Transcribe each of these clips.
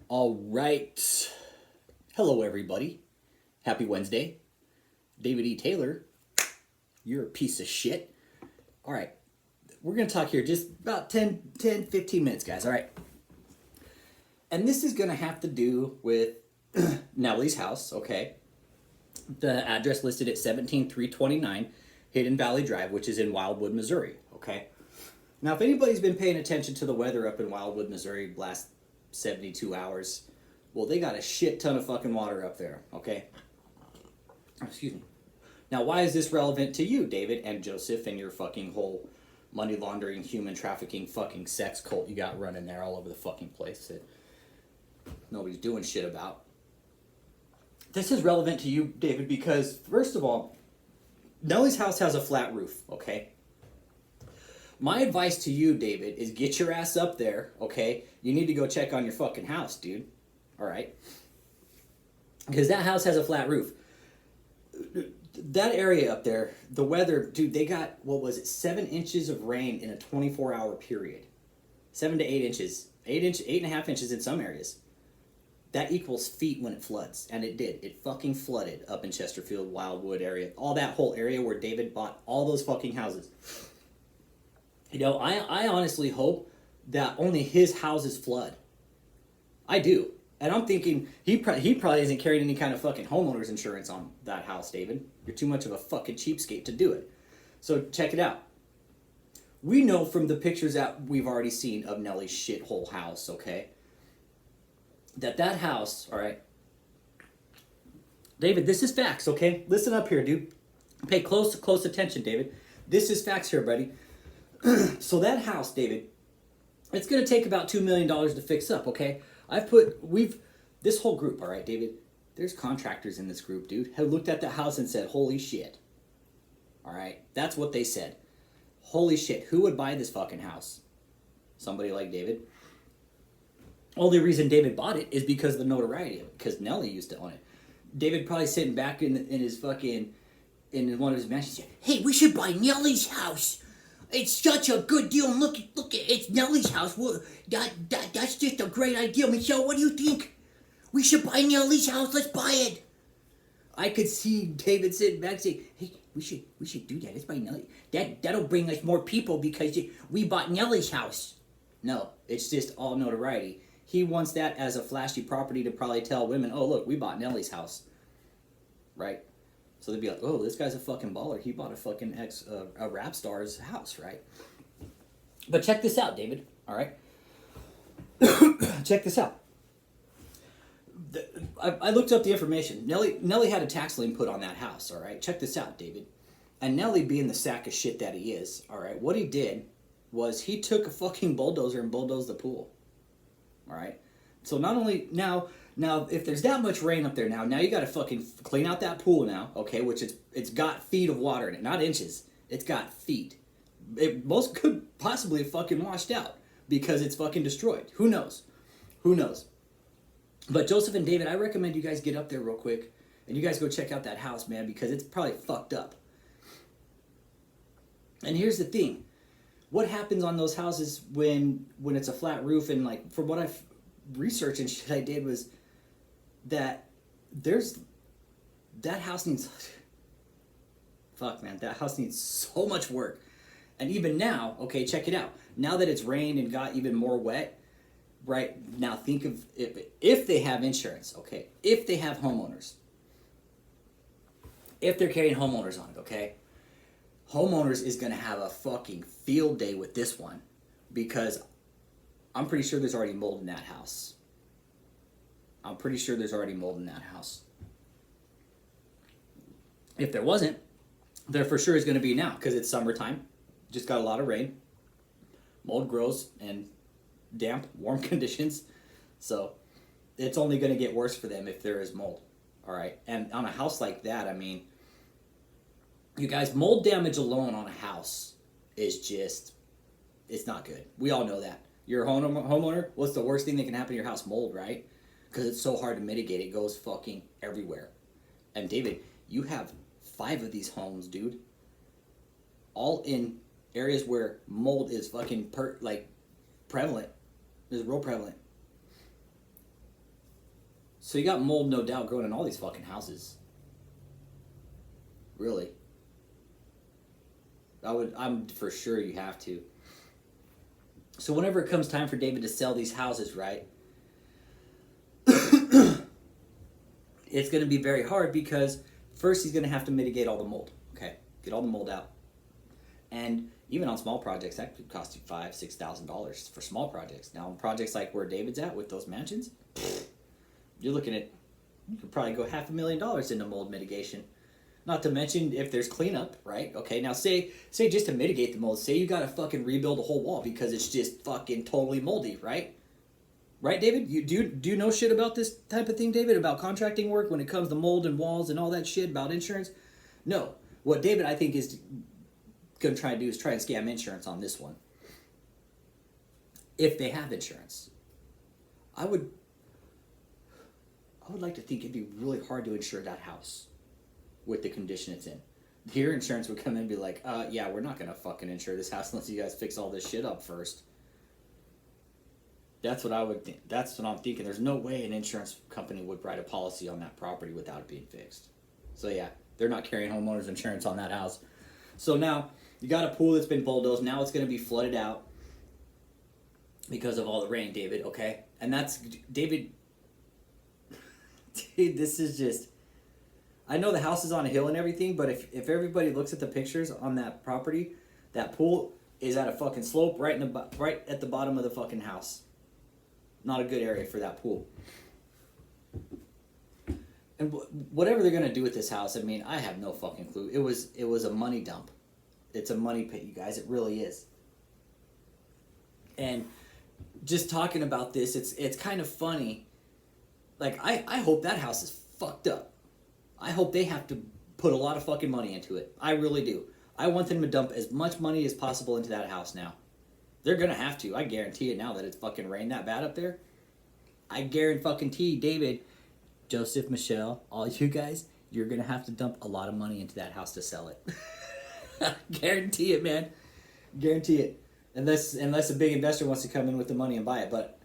All right. Hello, everybody. Happy Wednesday. David E. Taylor, you're a piece of shit. All right. We're going to talk here just about 15 minutes, guys. All right. And this is going to have to do with Nelly's house, okay? The address listed at 17329 Hidden Valley Drive, which is in Wildwood, Missouri, okay? Now, if anybody's been paying attention to the weather up in Wildwood, Missouri, last 72 hours, well, they got a shit ton of fucking water up there, okay? Excuse me. Now, why is this relevant to you, David and Joseph, and your fucking whole money laundering, human trafficking, fucking sex cult you got running there all over the fucking place that nobody's doing shit about? This is relevant to you, David, because, first of all, Nelly's house has a flat roof, okay? My advice to you, David, is get your ass up there, okay? You need to go check on your fucking house, dude. All right? Because that house has a flat roof. That area up there, the weather, dude, they got, 7 inches of rain in a 24-hour period. 7 to 8 inches. 8.5 inches in some areas. That equals feet when it floods. And it did. It fucking flooded up in Chesterfield, Wildwood area. All that whole area where David bought all those fucking houses. You know, I honestly hope that only his houses flood. I do. And I'm thinking, he probably isn't carrying any kind of fucking homeowner's insurance on that house, David. You're too much of a fucking cheapskate to do it. So check it out. We know from the pictures that we've already seen of Nelly's shithole house, okay? That house, all right? David, this is facts, okay? Listen up here, dude. Pay close attention, David. This is facts here, buddy. So that house, David, it's going to take about $2 million to fix up, okay? This whole group, all right, David, there's contractors in this group, dude, have looked at the house and said, holy shit. All right? That's what they said. Holy shit. Who would buy this fucking house? Somebody like David. Only reason David bought it is because of the notoriety of it, because Nelly used to own it. David probably sitting back in his fucking, in one of his mansions, hey, we should buy Nelly's house. It's such a good deal. Look, it's Nelly's house. That's just a great idea. Michelle, what do you think? We should buy Nelly's house. Let's buy it. I could see David sitting back saying, hey, we should do that. Let's buy Nelly. That'll bring us more people because we bought Nelly's house. No, it's just all notoriety. He wants that as a flashy property to probably tell women, oh, look, we bought Nelly's house. Right? So they'd be like, oh, this guy's a fucking baller. He bought a fucking a rap star's house, right? But check this out, David. All right? Check this out. I looked up the information. Nelly had a tax lien put on that house, all right? Check this out, David. And Nelly, being the sack of shit that he is, all right, what he did was he took a fucking bulldozer and bulldozed the pool. All right? So not only now, if there's that much rain up there now you got to fucking clean out that pool now, okay? Which it's got feet of water in it, not inches. It's got feet. It most could possibly have fucking washed out because it's fucking destroyed. Who knows? But Joseph and David, I recommend you guys get up there real quick and you guys go check out that house, man, because it's probably fucked up. And here's the thing. What happens on those houses when it's a flat roof, and like from what I've researched and shit I did was that that house needs that house needs so much work. And even now, okay, check it out. Now that it's rained and got even more wet, right? Now think of if they have insurance, okay? If they have homeowners. If they're carrying homeowners on it, okay? Homeowners is going to have a fucking field day with this one because I'm pretty sure there's already mold in that house. If there wasn't, there for sure is going to be now because it's summertime. Just got a lot of rain. Mold grows in damp, warm conditions. So it's only going to get worse for them if there is mold. All right. And on a house like that, I mean, you guys, mold damage alone on a house is just, it's not good. We all know that. You're a homeowner, what's the worst thing that can happen to your house? Mold, right? Because it's so hard to mitigate. It goes fucking everywhere. And David, you have 5 of these homes, dude. All in areas where mold is fucking prevalent. It's real prevalent. So you got mold, no doubt, growing in all these fucking houses. Really. I'm for sure you have to. So whenever it comes time for David to sell these houses, right? It's going to be very hard because first he's going to have to mitigate all the mold. Okay, get all the mold out. And even on small projects, that could cost you $5,000-$6,000 for small projects. Now, on projects like where David's at with those mansions, you're looking at, you could probably go $500,000 into mold mitigation. Not to mention if there's cleanup, right? Okay, now say just to mitigate the mold, say you got to fucking rebuild a whole wall because it's just fucking totally moldy, right? Right, David? You do you know shit about this type of thing, David? About contracting work when it comes to mold and walls and all that shit about insurance? No. What David, I think, is going to try to do is try and scam insurance on this one. If they have insurance. I would like to think it'd be really hard to insure that house with the condition it's in. Your insurance would come in and be like, yeah, we're not going to fucking insure this house unless you guys fix all this shit up first. That's what I would think. That's what I'm thinking. There's no way an insurance company would write a policy on that property without it being fixed. So yeah, they're not carrying homeowners insurance on that house. So now you got a pool that's been bulldozed. Now it's going to be flooded out because of all the rain, David. Okay, and that's David. Dude, this is just. I know the house is on a hill and everything, but if everybody looks at the pictures on that property, that pool is at a fucking slope right at the bottom of the fucking house. Not a good area for that pool. And whatever they're gonna do with this house, I mean, I have no fucking clue. It was a money dump. It's a money pit, you guys. It really is. And just talking about this, it's kind of funny. Like I hope that house is fucked up. I hope they have to put a lot of fucking money into it. I really do. I want them to dump as much money as possible into that house now. They're gonna have to. I guarantee it now that it's fucking rained that bad up there. I guarantee David, Joseph, Michelle, all you guys, you're gonna have to dump a lot of money into that house to sell it. Guarantee it, man. Guarantee it. Unless a big investor wants to come in with the money and buy it, but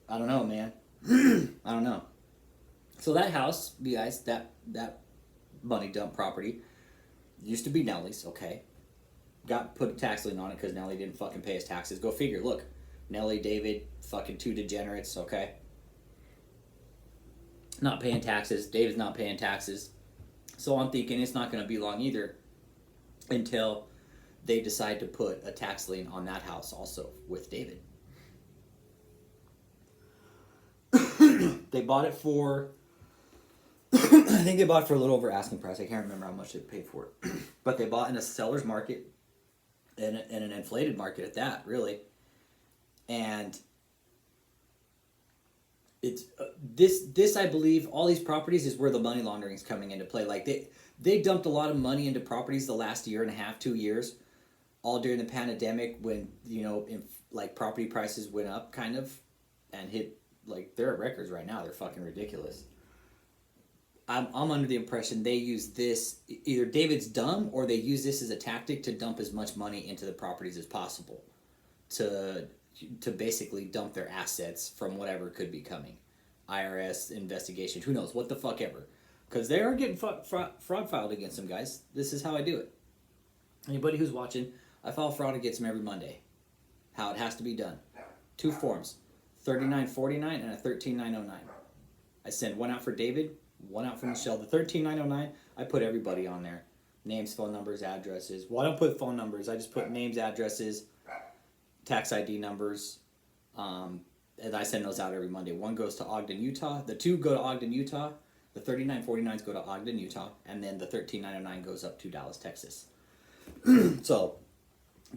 I don't know, man. I don't know. So that house, you guys, that money dump property used to be Nelly's, okay? Got put a tax lien on it because Nelly didn't fucking pay his taxes. Go figure. Look, Nelly, David, fucking two degenerates, okay? Not paying taxes. David's not paying taxes. So I'm thinking it's not going to be long either until they decide to put a tax lien on that house also with David. They bought it for... I think they bought it for a little over asking price. I can't remember how much they paid for it. But they bought in a seller's market, in an inflated market at that, really. And it's this I believe, all these properties is where the money laundering is coming into play. Like they dumped a lot of money into properties the last year and a half, 2 years, all during the pandemic when, like property prices went up kind of and hit, like they're at records right now. They're fucking ridiculous. I'm under the impression they use this, either David's dumb or they use this as a tactic to dump as much money into the properties as possible to basically dump their assets from whatever could be coming. IRS investigation, who knows, what the fuck ever. Because they are getting fraud filed against them, guys. This is how I do it. Anybody who's watching, I file fraud against them every Monday. How it has to be done. 2 forms, 3949 and a 13909. I send one out for David, one out for Michelle. The 13909, I put everybody on there. Names, phone numbers, addresses. Well, I don't put phone numbers. I just put names, addresses, tax ID numbers, and I send those out every Monday. One goes to Ogden, Utah. The 2 go to Ogden, Utah. The 3949s go to Ogden, Utah. And then the 13909 goes up to Dallas, Texas. So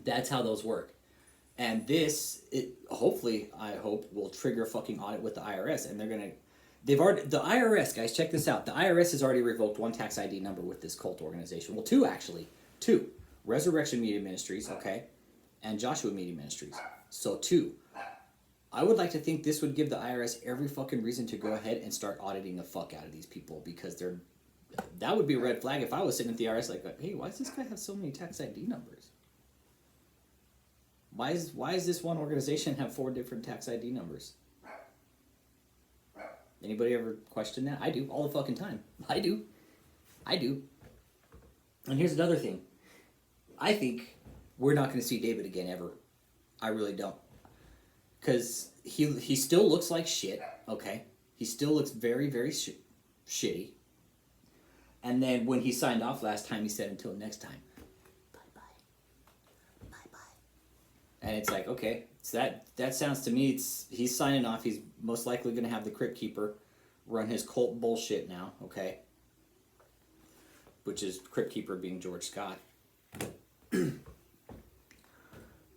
that's how those work. And this, hopefully, I hope, will trigger a fucking audit with the IRS. And the IRS, guys, check this out. The IRS has already revoked 1 tax ID number with this cult organization. Well, 2 actually. 2. Resurrection Media Ministries, okay, and Joshua Media Ministries. So 2. I would like to think this would give the IRS every fucking reason to go ahead and start auditing the fuck out of these people, because that would be a red flag if I was sitting at the IRS like, hey, why does this guy have so many tax ID numbers? Why is this one organization have 4 different tax ID numbers? Anybody ever question that? I do, all the fucking time. I do. And here's another thing. I think we're not going to see David again ever. I really don't. Because he still looks like shit, okay? He still looks very, very shitty. And then when he signed off last time, he said, until next time. Bye-bye. Bye-bye. And it's like, okay, so that sounds to me, he's signing off. He's most likely going to have the Crypt Keeper run his cult bullshit now, okay? Which is Crypt Keeper being George Scott.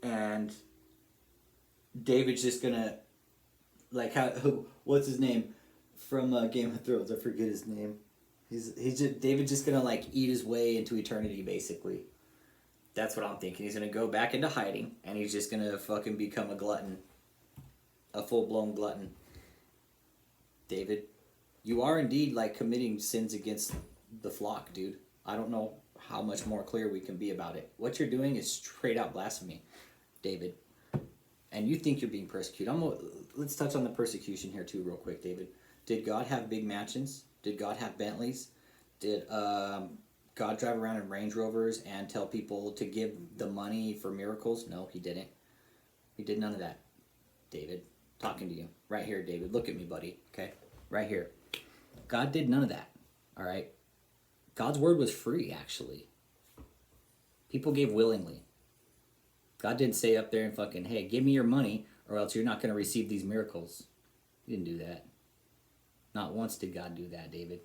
And David's just gonna, like, what's his name from Game of Thrones? I forget his name. David's just gonna, like, eat his way into eternity, basically. That's what I'm thinking. He's gonna go back into hiding, and he's just gonna fucking become a glutton, a full-blown glutton. David, you are indeed, like, committing sins against the flock, dude. I don't know how much more clear we can be about it. What you're doing is straight out blasphemy, David. And you think you're being persecuted. Let's touch on the persecution here too real quick, David. Did God have big mansions? Did God have Bentleys? Did God drive around in Range Rovers and tell people to give the money for miracles? No, he didn't. He did none of that, David. Talking to you. Right here, David. Look at me, buddy. Okay? Right here. God did none of that. All right? God's word was free, actually. People gave willingly. God didn't say up there and fucking, hey, give me your money or else you're not going to receive these miracles. He didn't do that. Not once did God do that, David.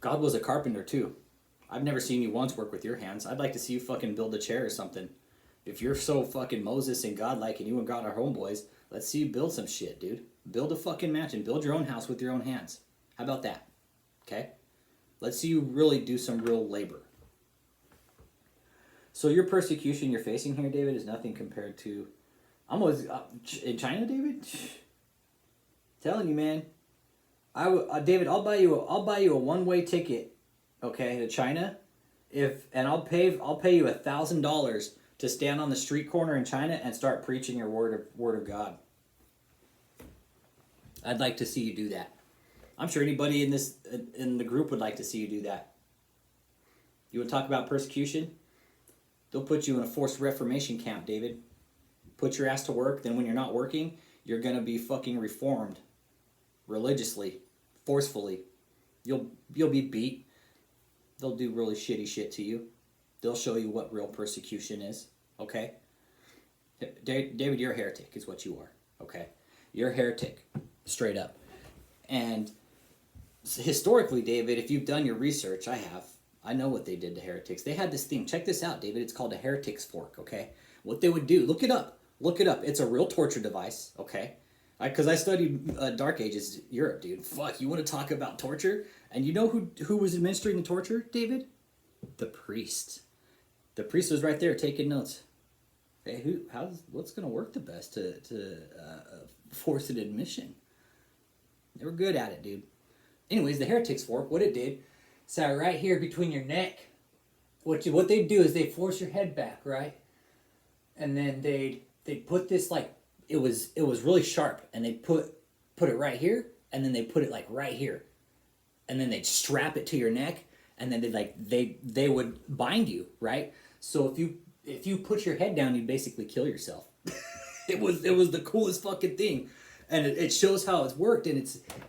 God was a carpenter too. I've never seen you once work with your hands. I'd like to see you fucking build a chair or something. If you're so fucking Moses and godlike and you and God are homeboys, let's see you build some shit, dude. Build a fucking mansion. Build your own house with your own hands. How about that? Okay? Let's see you really do some real labor. So your persecution you're facing here, David, is nothing compared to... almost in China, David? Telling you, man. David, I'll buy you a one-way ticket, okay, to China, and I'll pay you $1,000 to stand on the street corner in China and start preaching your word of God. I'd like to see you do that. I'm sure anybody in the group would like to see you do that. You want to talk about persecution? They'll put you in a forced reformation camp, David. Put your ass to work. Then when you're not working, you're gonna be fucking reformed, religiously, forcefully. You'll be beat. They'll do really shitty shit to you. They'll show you what real persecution is. Okay, David, you're a heretic, is what you are. Okay, you're a heretic, straight up. And historically, David, if you've done your research, I have. I know what they did to heretics. They had this thing. Check this out, David. It's called a heretic's fork, okay? What they would do, look it up. Look it up. It's a real torture device, okay? Because I studied Dark Ages Europe, dude. Fuck, you want to talk about torture? And you know who was administering the torture, David? The priest. The priest was right there taking notes. Hey, what's going to work the best to force an admission? They were good at it, dude. Anyways, the heretic's fork, what it did, sat right here between your neck. What they'd do is they'd force your head back, right? And then they'd put this, like, it was really sharp, and they'd put it right here, and then they put it like right here. And then they'd strap it to your neck, and then they would bind you, right? So if you put your head down, you'd basically kill yourself. It was the coolest fucking thing. And it shows how it's worked, and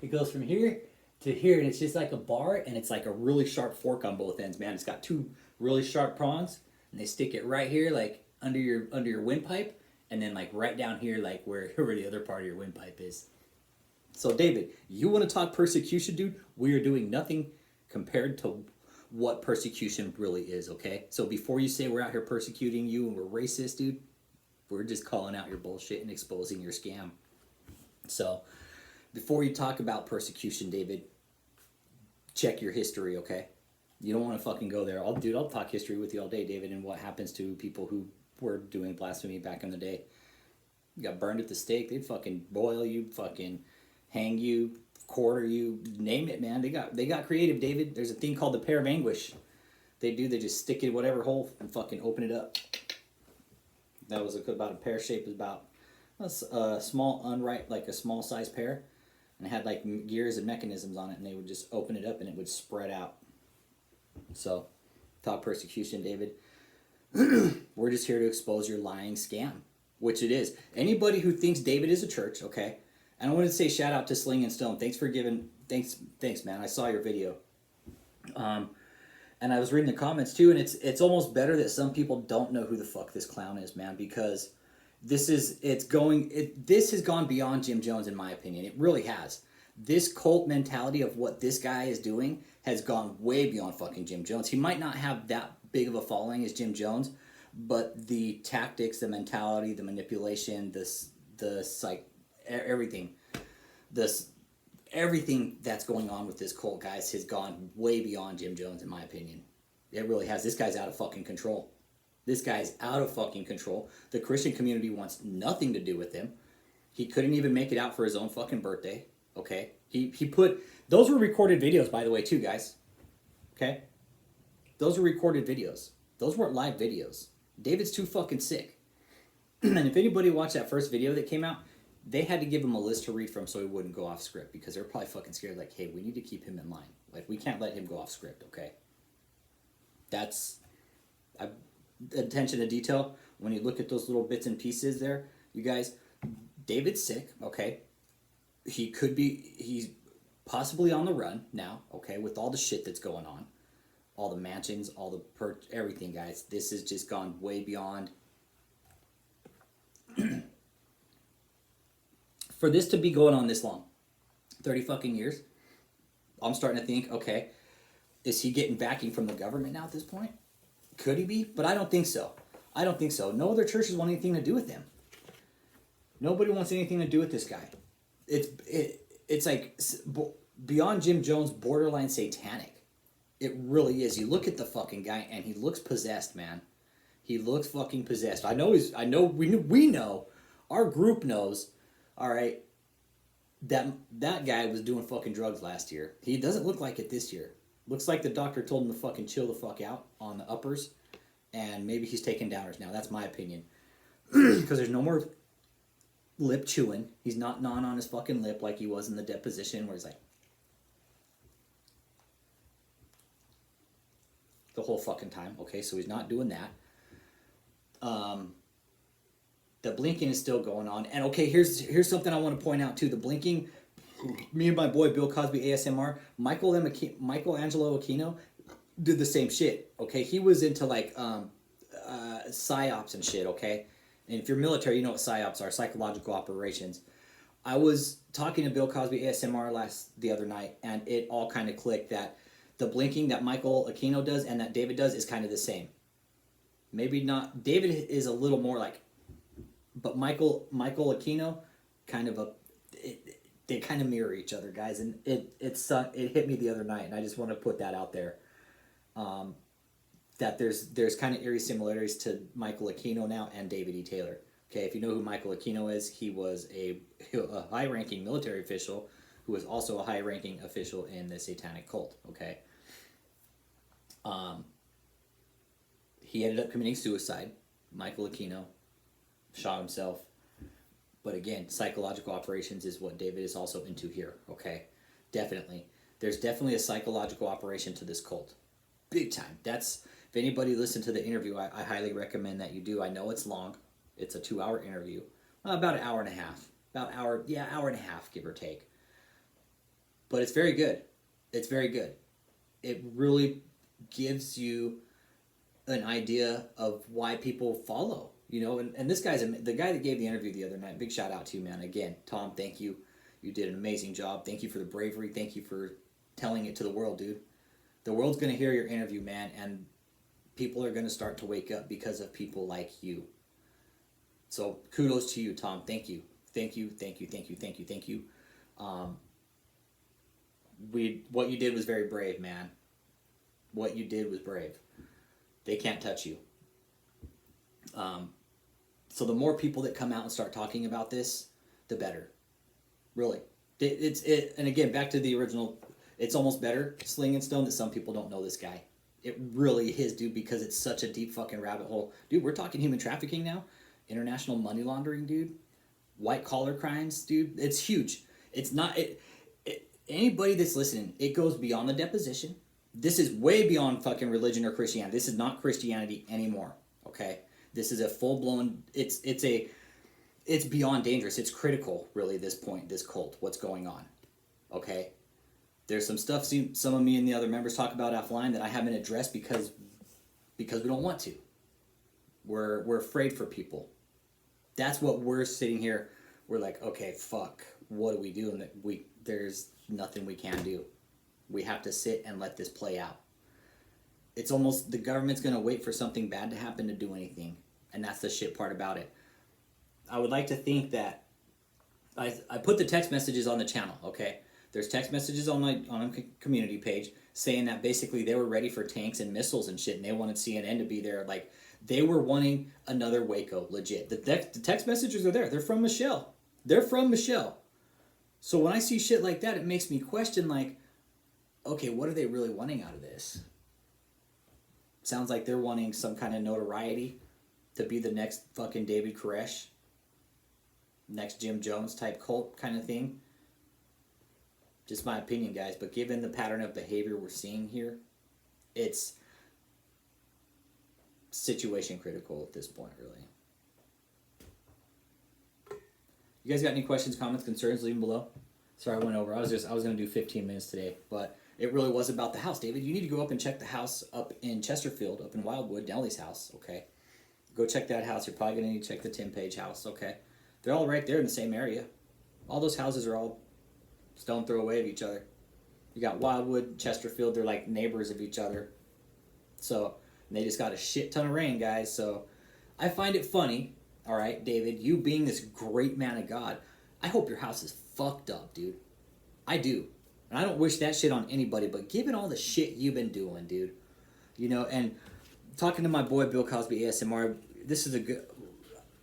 it goes from here to here, and it's just like a bar, and it's like a really sharp fork on both ends, man. It's got two really sharp prongs, and they stick it right here, like under your windpipe, and then like right down here, like where the other part of your windpipe is. So David, you want to talk persecution, dude? We are doing nothing compared to what persecution really is, okay? So before you say we're out here persecuting you and we're racist, dude, we're just calling out your bullshit and exposing your scam. So, before you talk about persecution, David, check your history, okay? You don't want to fucking go there. I'll talk history with you all day, David, and what happens to people who were doing blasphemy back in the day. You got burned at the stake. They'd fucking boil you, fucking hang you, quarter you, name it, man. They got creative, David. There's a thing called the pear of anguish. They just stick it in whatever hole and fucking open it up. That was about a pear shape, was about a small unripe, like a small size pear, and it had like gears and mechanisms on it, and they would just open it up and it would spread out. So, thought persecution, David. We're just here to expose your lying scam, which it is. Anybody who thinks David is a church, okay? And I wanted to say shout out to Sling and Stone. Thanks for giving. Thanks, man. I saw your video. And I was reading the comments too, and it's almost better that some people don't know who the fuck this clown is, man, because this has gone beyond Jim Jones, in my opinion. It really has. This cult mentality of what this guy is doing has gone way beyond fucking Jim Jones. He might not have that big of a following as Jim Jones, but the tactics, the mentality, the manipulation, everything, everything that's going on with this cult, guys, has gone way beyond Jim Jones, in my opinion. It really has. This guy's out of fucking control. This guy's out of fucking control. The Christian community wants nothing to do with him. He couldn't even make it out for his own fucking birthday. Okay? He put... Those were recorded videos, by the way, too, guys. Okay? Those were recorded videos. Those weren't live videos. David's too fucking sick. And if anybody watched that first video that came out, they had to give him a list to read from so he wouldn't go off script, because they're probably fucking scared, like, hey, we need to keep him in line. Like, we can't let him go off script, okay? That's... attention to detail. When you look at those little bits and pieces there, you guys, David's sick, okay? He's possibly on the run now, okay, with all the shit that's going on. All the mansions, all the everything, guys. This has just gone way beyond. For this to be going on this long, 30 fucking years, I'm starting to think, okay, is he getting backing from the government now at this point? Could he be? But I don't think so. I don't think so. No other churches want anything to do with him. Nobody wants anything to do with this guy. It's like beyond Jim Jones, borderline satanic. It really is. You look at the fucking guy and he looks possessed, man. He looks fucking possessed. We know, our group knows, all right, that guy was doing fucking drugs last year. He doesn't look like it this year. Looks like the doctor told him to fucking chill the fuck out on the uppers, and maybe he's taking downers now. That's my opinion. Because there's no more lip chewing. He's not gnawing on his fucking lip like he was in the deposition, where he's like the whole fucking time. Okay, so he's not doing that. The blinking is still going on. And okay, here's something I want to point out too. The blinking, me and my boy Bill Cosby ASMR, Michelangelo Aquino did the same shit. Okay, he was into like psyops and shit. Okay, and if you're military, you know what psyops are, psychological operations. I was talking to Bill Cosby ASMR the other night, and it all kind of clicked that the blinking that Michael Aquino does and that David does is kind of the same. Maybe not. David is a little more like, but Michael Aquino, kind of they kind of mirror each other, guys, and it hit me the other night, and I just want to put that out there. That there's kind of eerie similarities to Michael Aquino now and David E. Taylor. Okay, if you know who Michael Aquino is, he was a high-ranking military official who was also a high-ranking official in the satanic cult. Okay. He ended up committing suicide. Michael Aquino shot himself. But again, psychological operations is what David is also into here, okay? Definitely. There's definitely a psychological operation to this cult. Big time. If anybody listened to the interview, I highly recommend that you do. I know it's long. It's a 2-hour interview. About an hour and a half. Hour and a half, give or take. But it's very good. It's very good. It really gives you an idea of why people follow. You know, and this guy's the guy that gave the interview the other night. Big shout out to you, man. Again, Tom, thank you. You did an amazing job. Thank you for the bravery. Thank you for telling it to the world, dude. The world's going to hear your interview, man, and people are going to start to wake up because of people like you. So kudos to you, Tom. Thank you. Thank you, thank you, thank you, thank you, thank you. What you did was very brave, man. What you did was brave. They can't touch you. So the more people that come out and start talking about this, the better. Really. And again, back to the original, it's almost better, Sling and Stone, that some people don't know this guy. It really is, dude, because it's such a deep fucking rabbit hole. Dude, we're talking human trafficking now. international money laundering, dude. White collar crimes, dude. It's huge. It's not anybody that's listening. It goes beyond the deposition. This is way beyond fucking religion or Christianity. This is not Christianity anymore. Okay, this is a full blown. It's beyond dangerous. It's critical, really. At this point, this cult, what's going on? Okay, there's some stuff some of me and the other members talk about offline that I haven't addressed because we don't want to. We're afraid for people. That's what we're sitting here. We're like, okay, fuck. What do we do? And there's nothing we can do. We have to sit and let this play out. It's almost the government's gonna wait for something bad to happen to do anything, and that's the shit part about it. I would like to think that I put the text messages on the channel. Okay, there's text messages on my community page saying that basically they were ready for tanks and missiles and shit, and they wanted CNN to be there. Like, they were wanting another Waco, legit. The text messages are there. They're from Michelle. So when I see shit like that, it makes me question, like, okay, what are they really wanting out of this? Sounds like they're wanting some kind of notoriety to be the next fucking David Koresh, next Jim Jones type cult kind of thing. Just my opinion, guys. But given the pattern of behavior we're seeing here, it's situation critical at this point, really. You guys got any questions, comments, concerns? Leave them below. Sorry I went over. I was going to do 15 minutes today, but it really was about the house. David, you need to go up and check the house up in Chesterfield, up in Wildwood, Nelly's house, okay? Go check that house. You're probably going to need to check the Tim Page house, okay? They're all right there in the same area. All those houses are all stone throw away of each other. You got Wildwood, Chesterfield, they're like neighbors of each other. So, and they just got a shit ton of rain, guys. So, I find it funny, all right, David, you being this great man of God, I hope your house is fucked up, dude. I do. And I don't wish that shit on anybody, but given all the shit you've been doing, dude, you know, and talking to my boy Bill Cosby ASMR, this is a good,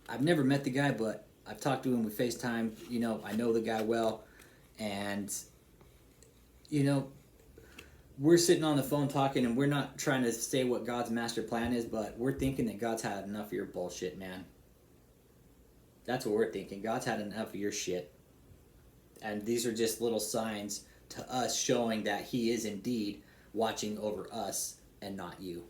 I've never met the guy, but I've talked to him with FaceTime, you know, I know the guy well, and, you know, we're sitting on the phone talking, and we're not trying to say what God's master plan is, but we're thinking that God's had enough of your bullshit, man. That's what we're thinking. God's had enough of your shit. And these are just little signs to us showing that he is indeed watching over us and not you.